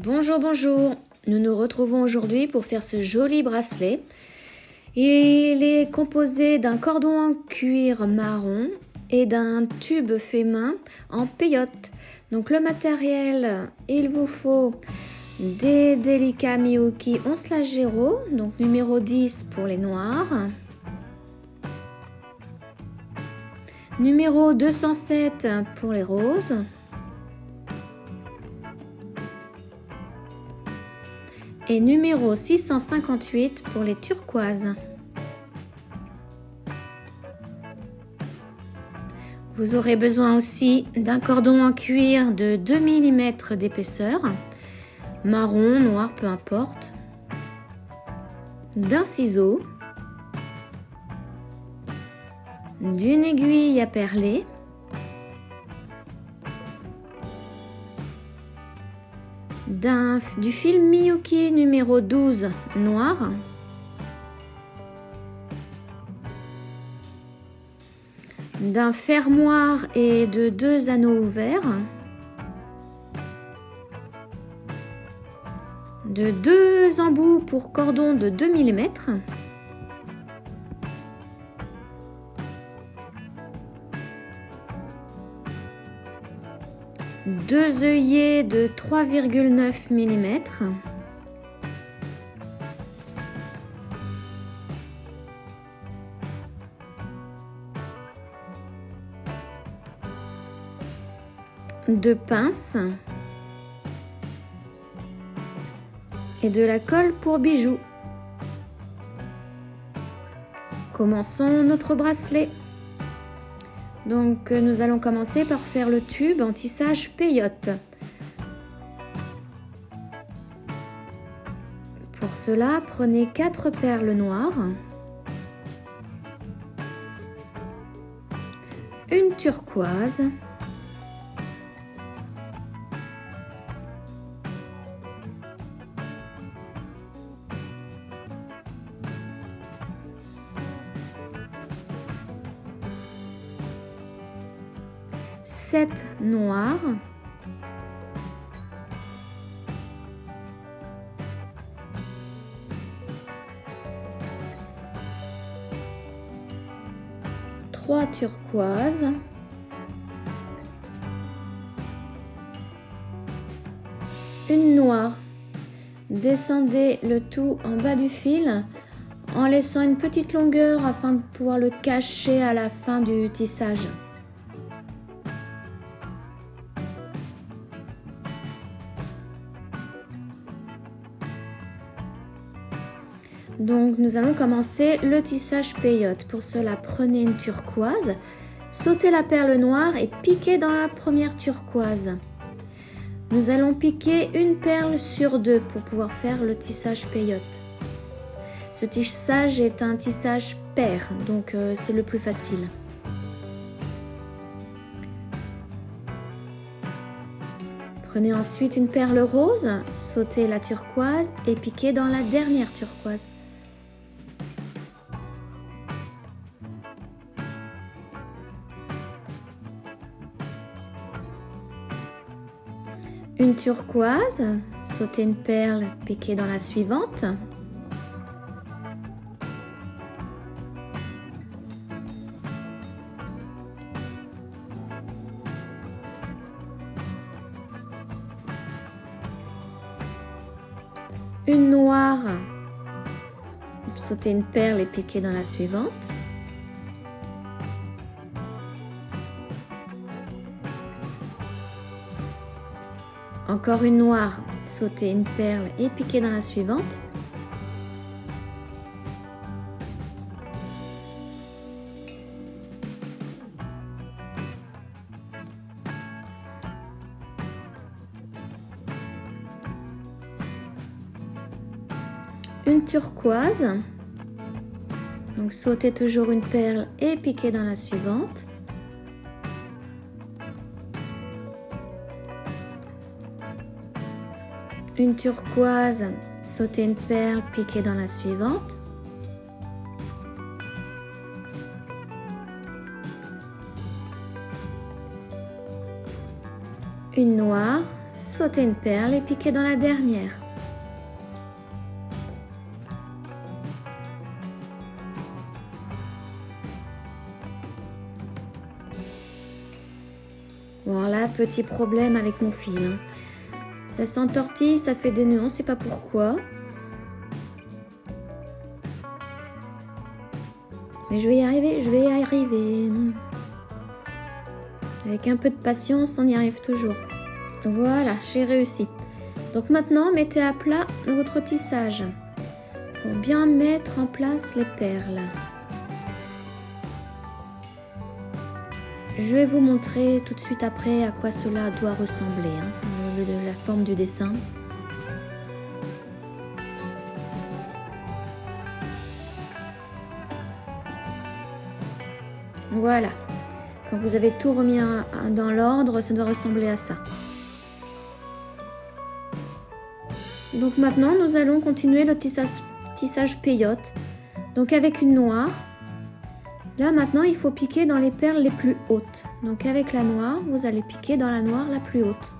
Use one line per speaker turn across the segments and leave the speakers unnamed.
Bonjour, bonjour. Nous nous retrouvons aujourd'hui pour faire ce joli bracelet. Il est composé d'un cordon en cuir marron et d'un tube fait main en peyote. Donc le matériel, il vous faut des délicats Miyuki 11/0, donc numéro 10 pour les noirs. Numéro 207 pour les roses. Et numéro 658 pour les turquoises. Vous aurez besoin aussi d'un cordon en cuir de 2 mm d'épaisseur, marron, noir, peu importe, d'un ciseau, d'une aiguille à perler, du fil Miyuki numéro 12 noir, d'un fermoir et de 2 anneaux ouverts, de 2 embouts pour cordon de 2 mm, deux œillets de 3,9 mm, de pinces et de la colle pour bijoux. Commençons notre bracelet. Donc nous allons commencer par faire le tube en tissage peyote. Pour cela, prenez 4 perles noires, une turquoise, sept noirs, trois turquoises, une noire. Descendez le tout en bas du fil en laissant une petite longueur afin de pouvoir le cacher à la fin du tissage. Donc nous allons commencer le tissage peyote. Pour cela, prenez une turquoise, sautez la perle noire et piquez dans la première turquoise. Nous allons piquer une perle sur 2 pour pouvoir faire le tissage peyote. Ce tissage est un tissage pair, donc c'est le plus facile. Prenez ensuite une perle rose, sautez la turquoise et piquez dans la dernière turquoise. Une turquoise, sautez une perle, piquez dans la suivante. Une noire, sautez une perle et piquez dans la suivante. Encore une noire, sautez une perle et piquez dans la suivante. Une turquoise, donc sautez toujours une perle et piquez dans la suivante. Une turquoise, sautez une perle, piquez dans la suivante. Une noire, sautez une perle et piquez dans la dernière. Voilà, petit problème avec mon fil. Hein. Ça s'entortille, ça fait des nœuds, on ne sait pas pourquoi. Mais je vais y arriver, je vais y arriver. Avec un peu de patience, on y arrive toujours. Voilà, j'ai réussi. Donc maintenant, mettez à plat votre tissage pour bien mettre en place les perles. Je vais vous montrer tout de suite après à quoi cela doit ressembler, hein, de la forme du dessin. Voilà, quand vous avez tout remis dans l'ordre, ça doit ressembler à ça. Donc maintenant, nous allons continuer le tissage peyote. Donc avec une noire. Là maintenant, il faut piquer dans les perles les plus hautes. Donc avec la noire, vous allez piquer dans la noire la plus haute.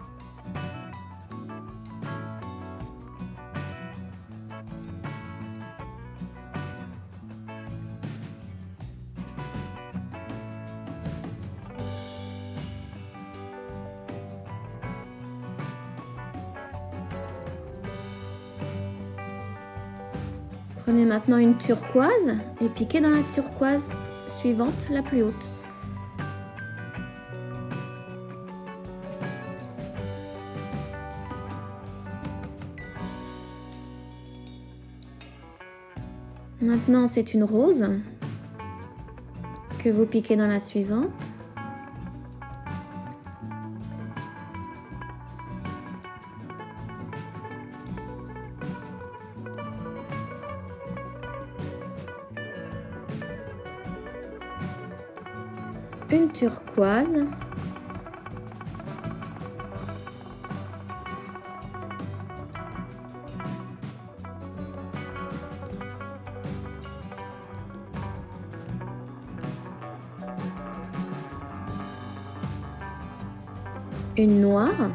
Prenez maintenant une turquoise et piquez dans la turquoise suivante, la plus haute. Maintenant, c'est une rose que vous piquez dans la suivante. Une turquoise. Une noire.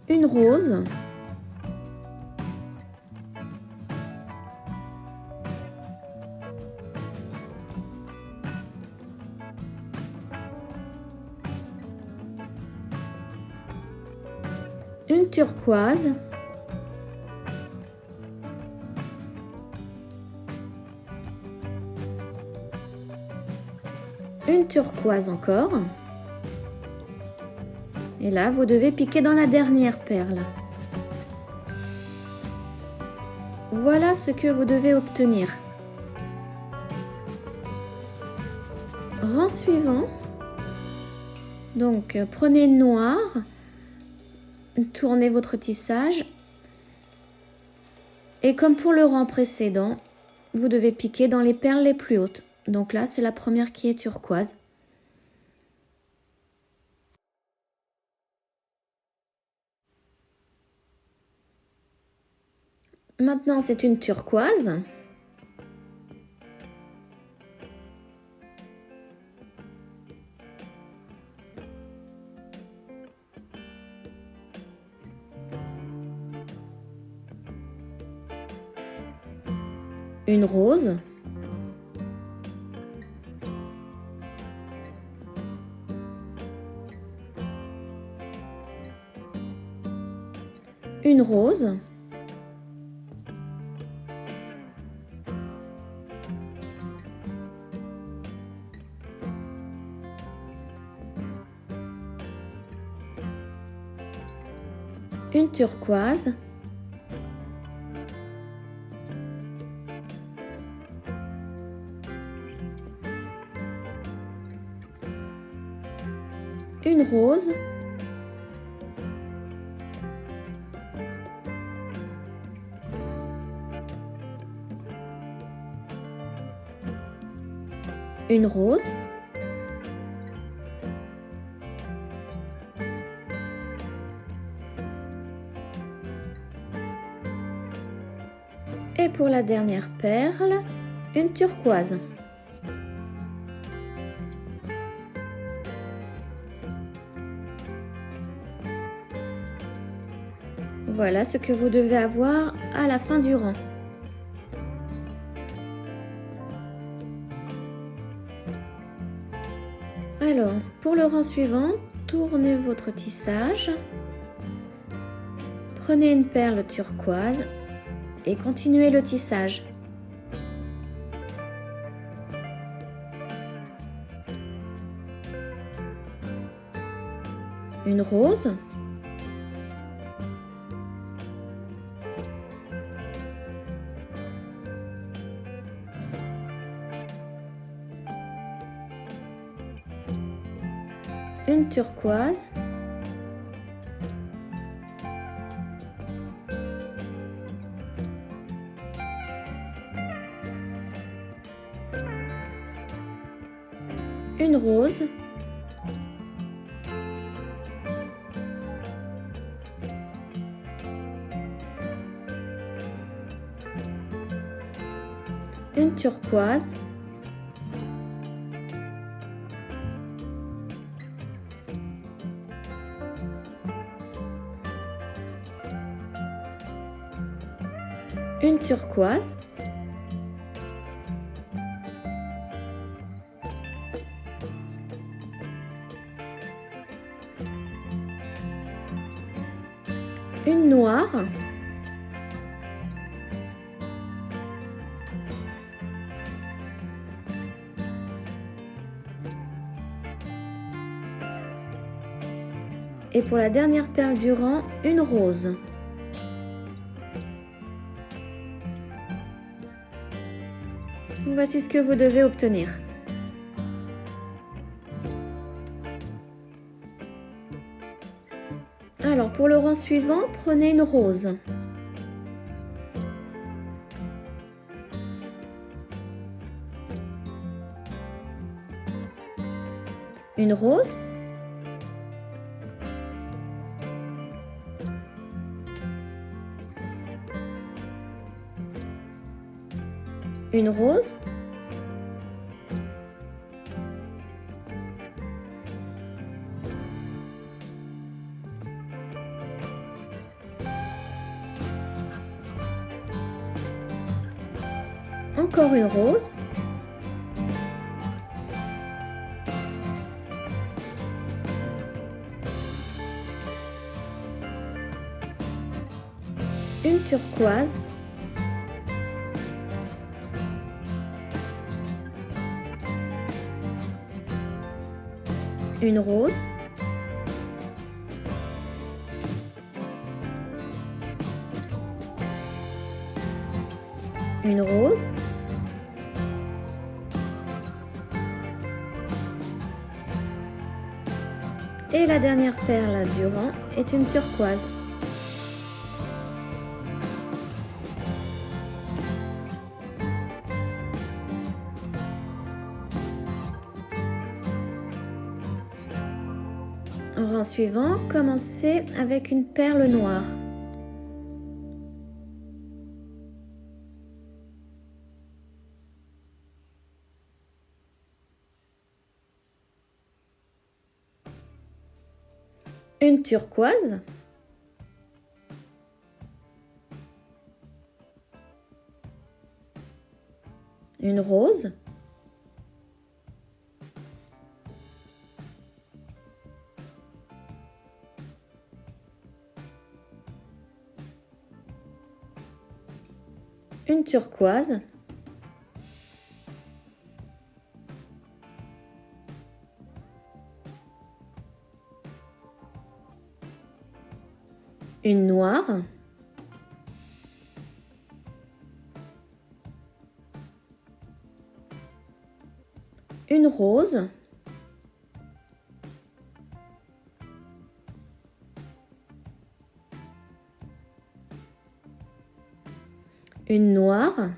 Une rose. Une turquoise. Une turquoise encore. Et là, vous devez piquer dans la dernière perle. Voilà ce que vous devez obtenir. Rang suivant. Donc, prenez une noire, tournez votre tissage. Et comme pour le rang précédent, vous devez piquer dans les perles les plus hautes. Donc là, c'est la première qui est turquoise. Maintenant, c'est une turquoise. Une rose. Une rose. Une turquoise. Une rose. Une rose. Et pour la dernière perle, une turquoise. Voilà ce que vous devez avoir à la fin du rang. Alors, pour le rang suivant, tournez votre tissage. Prenez une perle turquoise et continuez le tissage. Une rose. Une turquoise. Une rose. Une turquoise. Une turquoise. Une noire. Et pour la dernière perle du rang, une rose. Voici ce que vous devez obtenir. Alors pour le rang suivant, prenez une rose. Une rose. Une rose. Encore une rose. Une turquoise. Une rose. Une rose. Et la dernière perle du rang est une turquoise. Rang suivant, commencez avec une perle noire. Une turquoise. Une rose. Une turquoise. Une noire. Une rose. Une noire.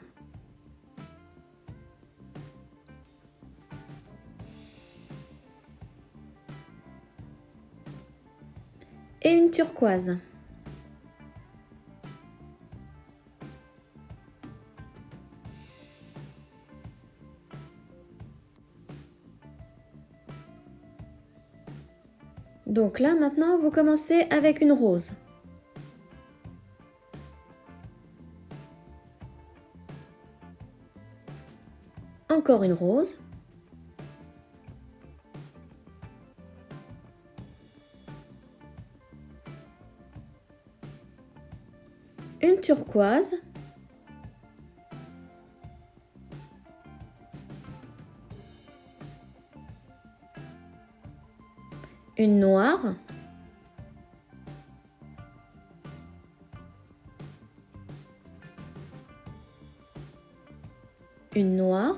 Et une turquoise. Donc là, maintenant, vous commencez avec une rose. Encore une rose. Une turquoise. Une noire. Une noire.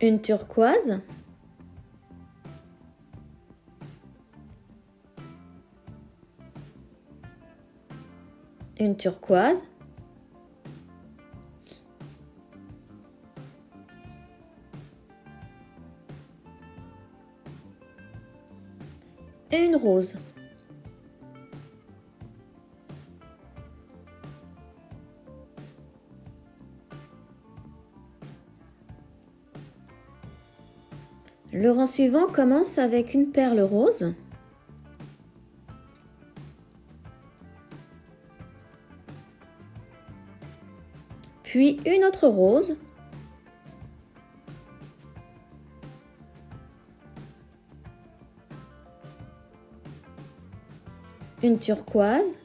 Une turquoise. Une turquoise. Et une rose. Le rang suivant commence avec une perle rose. Puis une autre rose. Une turquoise.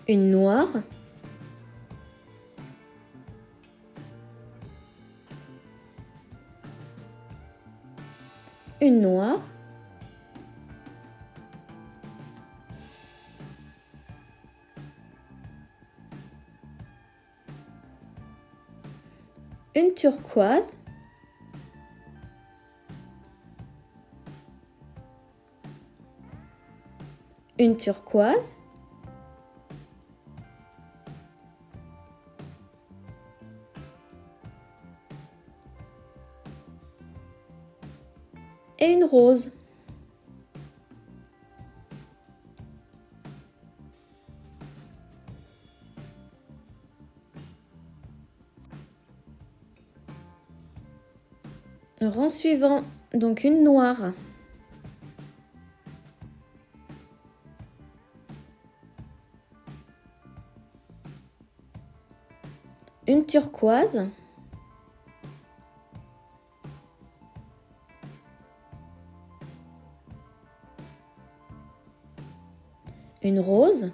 Une noire. Une noire. Une turquoise. Une turquoise. Et une rose. Rang suivant, donc une noire. Une turquoise. Une rose.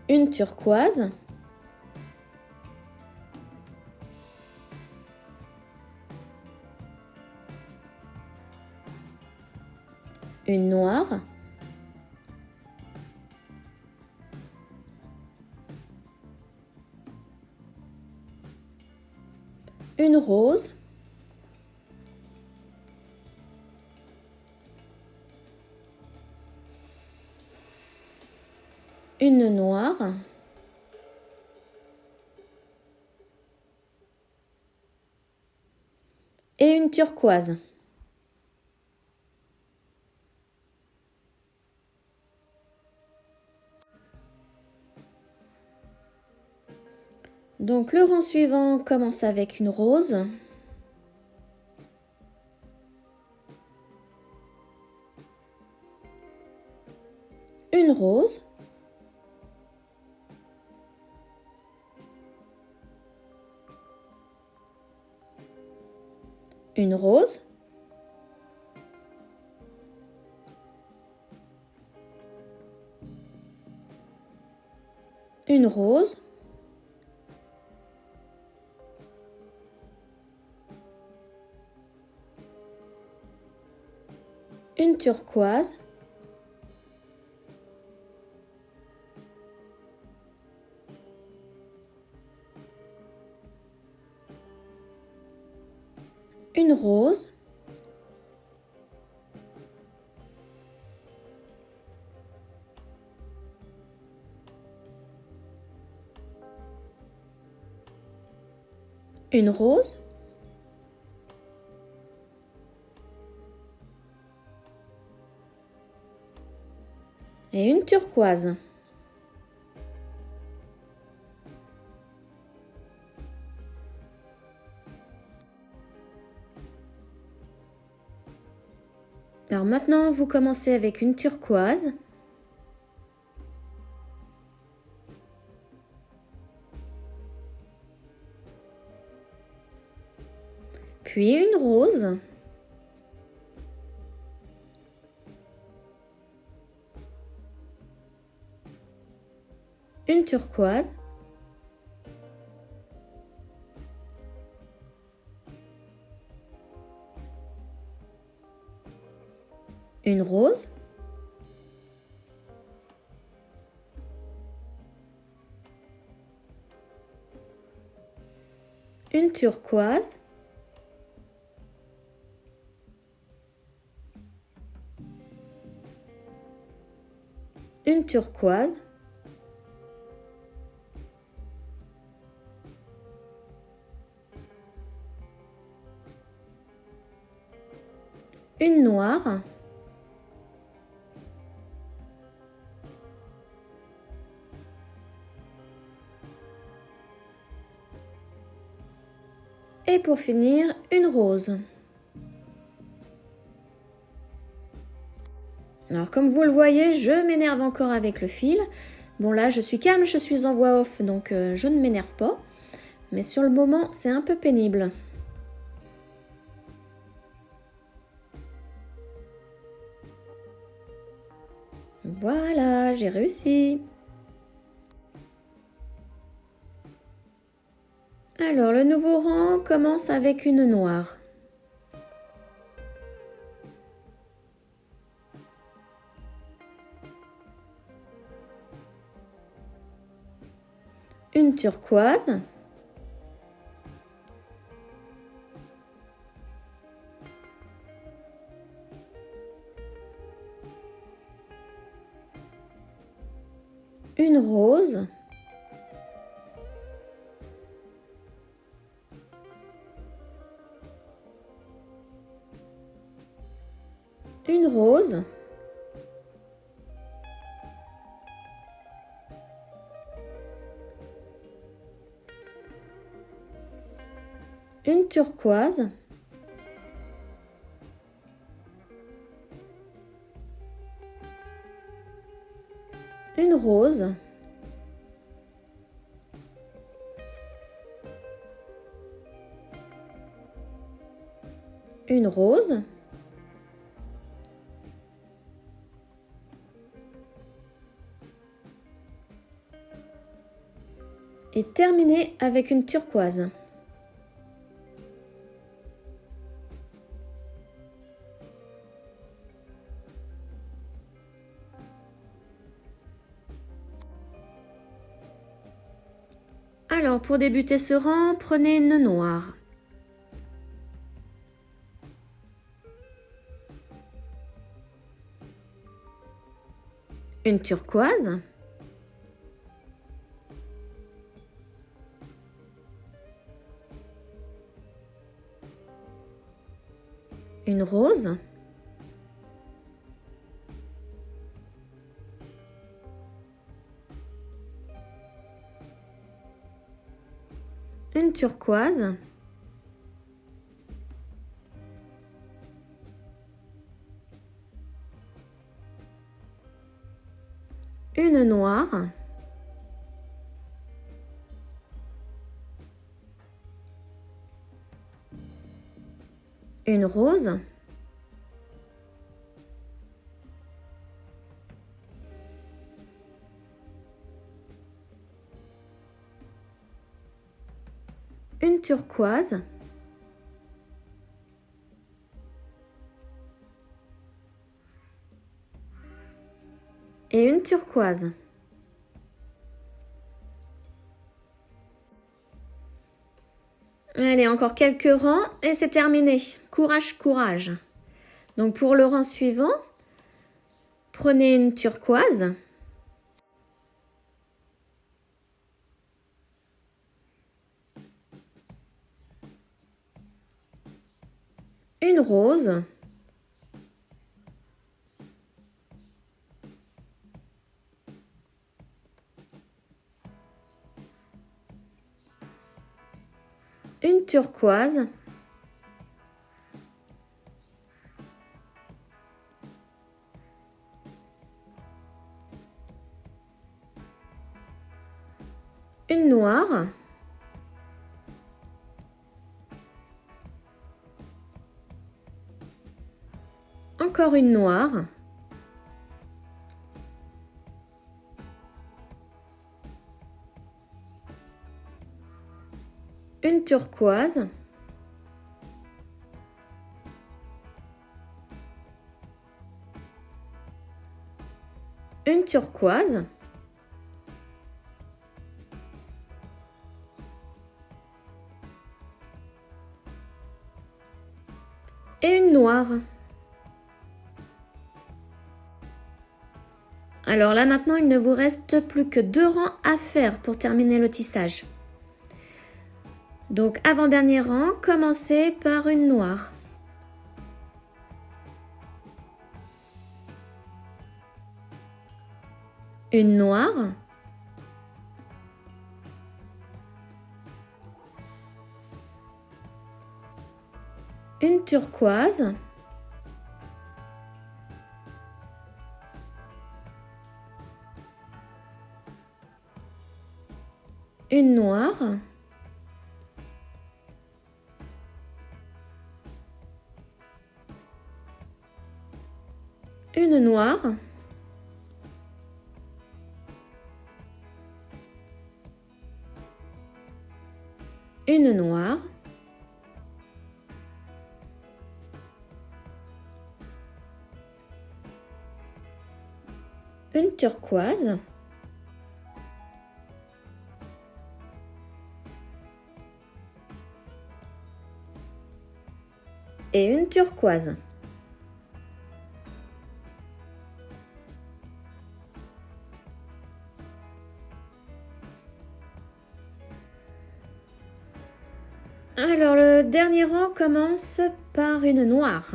Une turquoise. Une noire. Une rose. Une noire. Et une turquoise. Donc le rang suivant commence avec une rose. Une rose. Une rose. Une rose. Une turquoise. Une rose. une rose, et une turquoise. Alors maintenant, vous commencez avec une turquoise, puis une rose, une turquoise, une rose, une turquoise, une turquoise, une noire, et pour finir, une rose. Alors comme vous le voyez, je m'énerve encore avec le fil. Bon là, je suis calme, je suis en voix off, donc je ne m'énerve pas. Mais sur le moment, c'est un peu pénible. Voilà, j'ai réussi. Alors, le nouveau rang commence avec une noire. Une turquoise. Une rose. Une rose. Une turquoise. Une rose. Une rose. Et terminer avec une turquoise. Alors, pour débuter ce rang, prenez une noire. Une turquoise. Une rose. Une turquoise. Une noire. Une rose. Une turquoise. Et une turquoise. Allez, encore quelques rangs et c'est terminé. Courage, courage. Donc pour le rang suivant, prenez une turquoise. une rose, une turquoise, une noire, encore une noire, une turquoise, une turquoise, et une noire. Alors là maintenant, il ne vous reste plus que 2 rangs à faire pour terminer le tissage. Donc avant-dernier rang, commencez par une noire. Une noire. Une turquoise. Une noire. Une noire. Une noire. Une turquoise. Et une turquoise. Alors le dernier rang commence par une noire.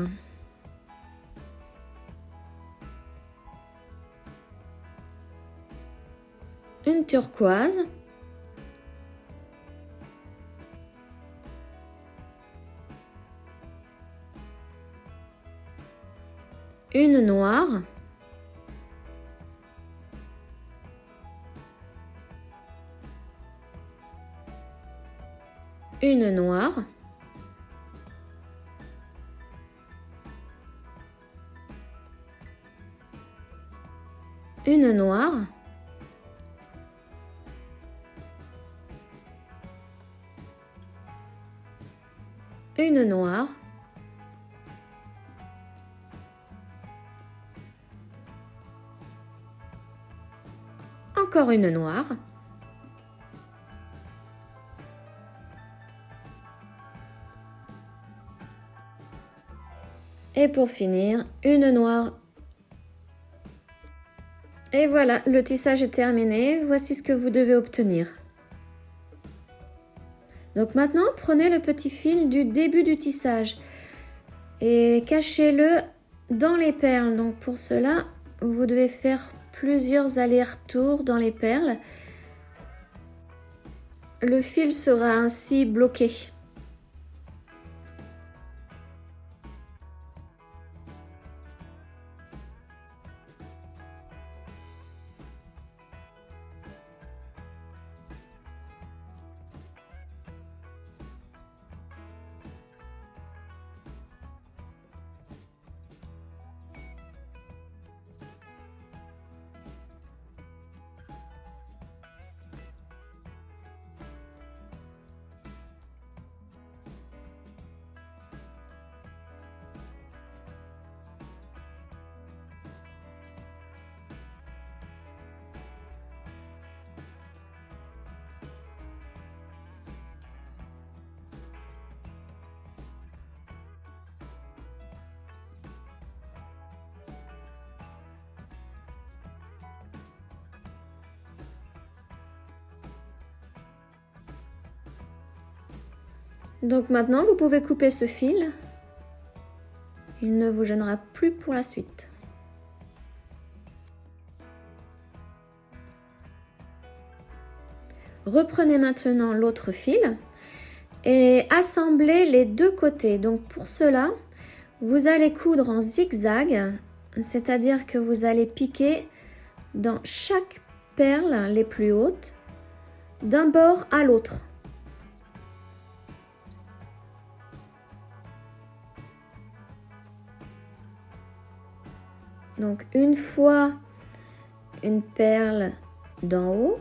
Une turquoise. Une noire. Une noire. Une noire. Une noire. Encore une noire. Et pour finir, une noire. Et voilà, le tissage est terminé. Voici ce que vous devez obtenir. Donc maintenant, prenez le petit fil du début du tissage et cachez-le dans les perles. Donc pour cela, vous devez faire plusieurs allers-retours dans les perles. Le fil sera ainsi bloqué. Donc maintenant, vous pouvez couper ce fil. Il ne vous gênera plus pour la suite. Reprenez maintenant l'autre fil et assemblez les deux côtés. Donc pour cela, vous allez coudre en zigzag, c'est-à-dire que vous allez piquer dans chaque perle les plus hautes, d'un bord à l'autre. Donc une fois une perle d'en haut,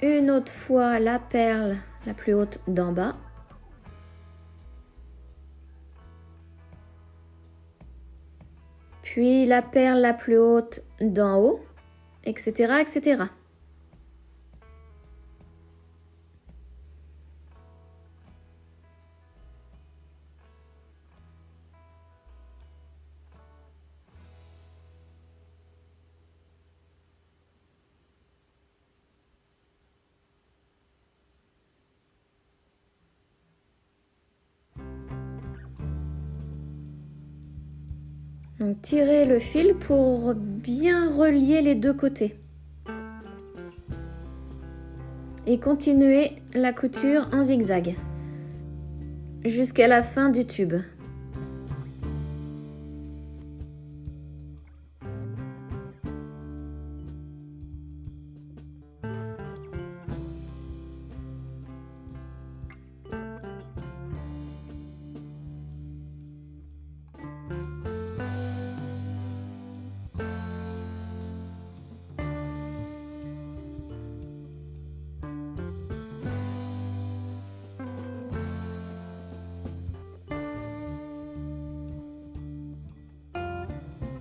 une autre fois la perle la plus haute d'en bas, puis la perle la plus haute d'en haut, etc., etc. Donc tirez le fil pour bien relier les deux côtés. Et continuez la couture en zigzag jusqu'à la fin du tube.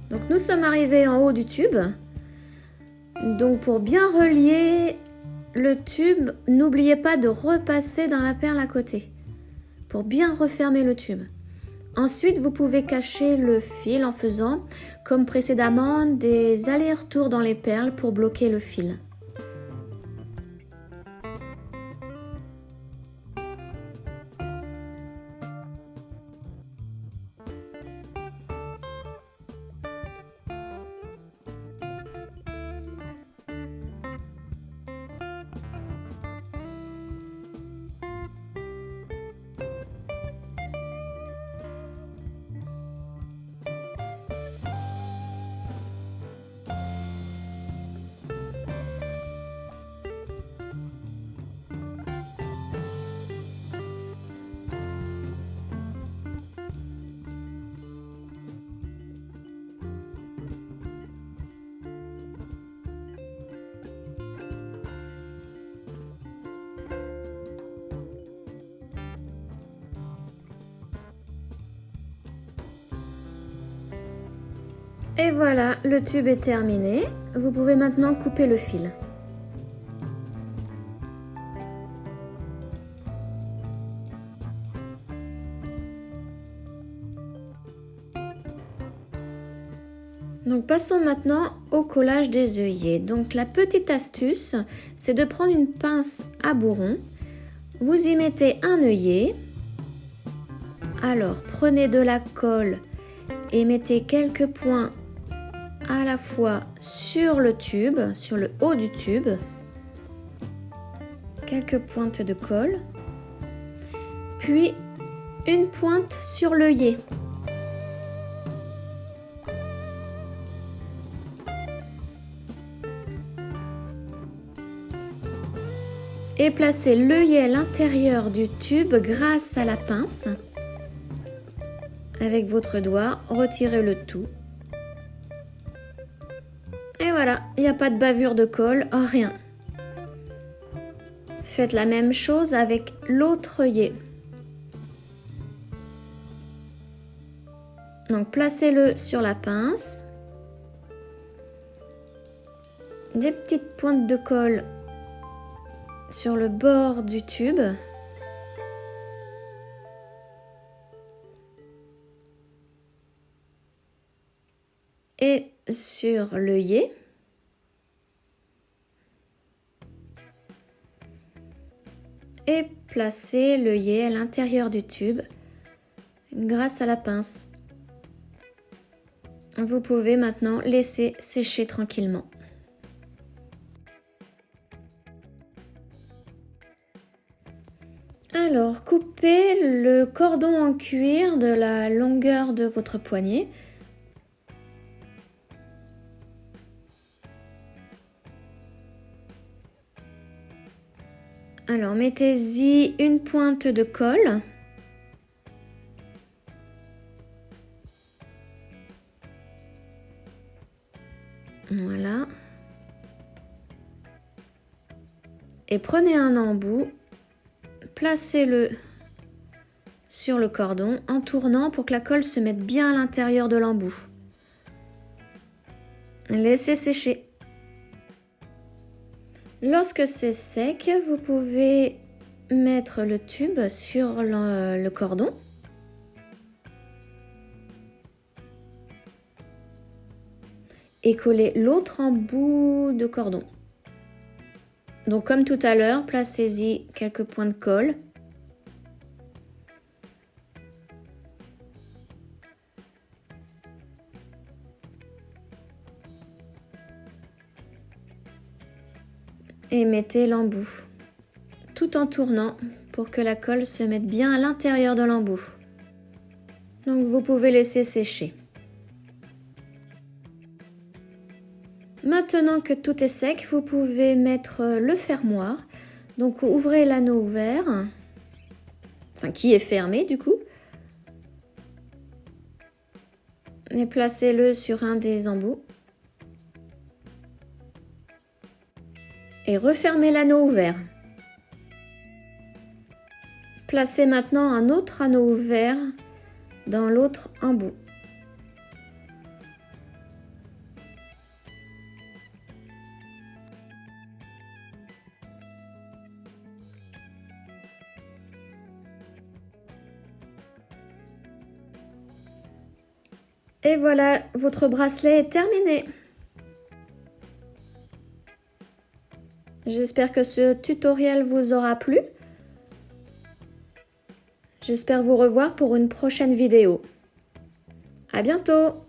Donc nous sommes arrivés en haut du tube. Donc pour bien relier le tube, n'oubliez pas de repasser dans la perle à côté pour bien refermer le tube. Ensuite, vous pouvez cacher le fil en faisant, comme précédemment, des allers-retours dans les perles pour bloquer le fil. Et voilà, le tube est terminé. Vous pouvez maintenant couper le fil. Donc passons maintenant au collage des œillets. Donc la petite astuce, c'est de prendre une pince à bourron. Vous y mettez un œillet. Alors prenez de la colle et mettez quelques points à la fois sur le tube, sur le haut du tube. Quelques pointes de colle. Puis une pointe sur l'œillet. Et placez l'œillet à l'intérieur du tube grâce à la pince. Avec votre doigt, retirez le tout. Et voilà, il n'y a pas de bavure de colle, rien. Faites la même chose avec l'autre œillet. Donc placez-le sur la pince. Des petites pointes de colle sur le bord du tube. Et sur l'œillet. Et placez l'œillet à l'intérieur du tube grâce à la pince. Vous pouvez maintenant laisser sécher tranquillement. Alors, coupez le cordon en cuir de la longueur de votre poignet. Alors, mettez-y une pointe de colle. Voilà. Et prenez un embout, placez-le sur le cordon en tournant pour que la colle se mette bien à l'intérieur de l'embout. Laissez sécher. Lorsque c'est sec, vous pouvez mettre le tube sur le cordon. Et coller l'autre embout de cordon. Donc comme tout à l'heure, placez-y quelques points de colle. Et mettez l'embout, tout en tournant pour que la colle se mette bien à l'intérieur de l'embout. Donc vous pouvez laisser sécher. Maintenant que tout est sec, vous pouvez mettre le fermoir. Donc ouvrez l'anneau ouvert, enfin qui est fermé du coup, et placez-le sur un des embouts. Et refermez l'anneau ouvert. Placez maintenant un autre anneau ouvert dans l'autre embout. Et voilà, votre bracelet est terminé. J'espère que ce tutoriel vous aura plu. J'espère vous revoir pour une prochaine vidéo. À bientôt!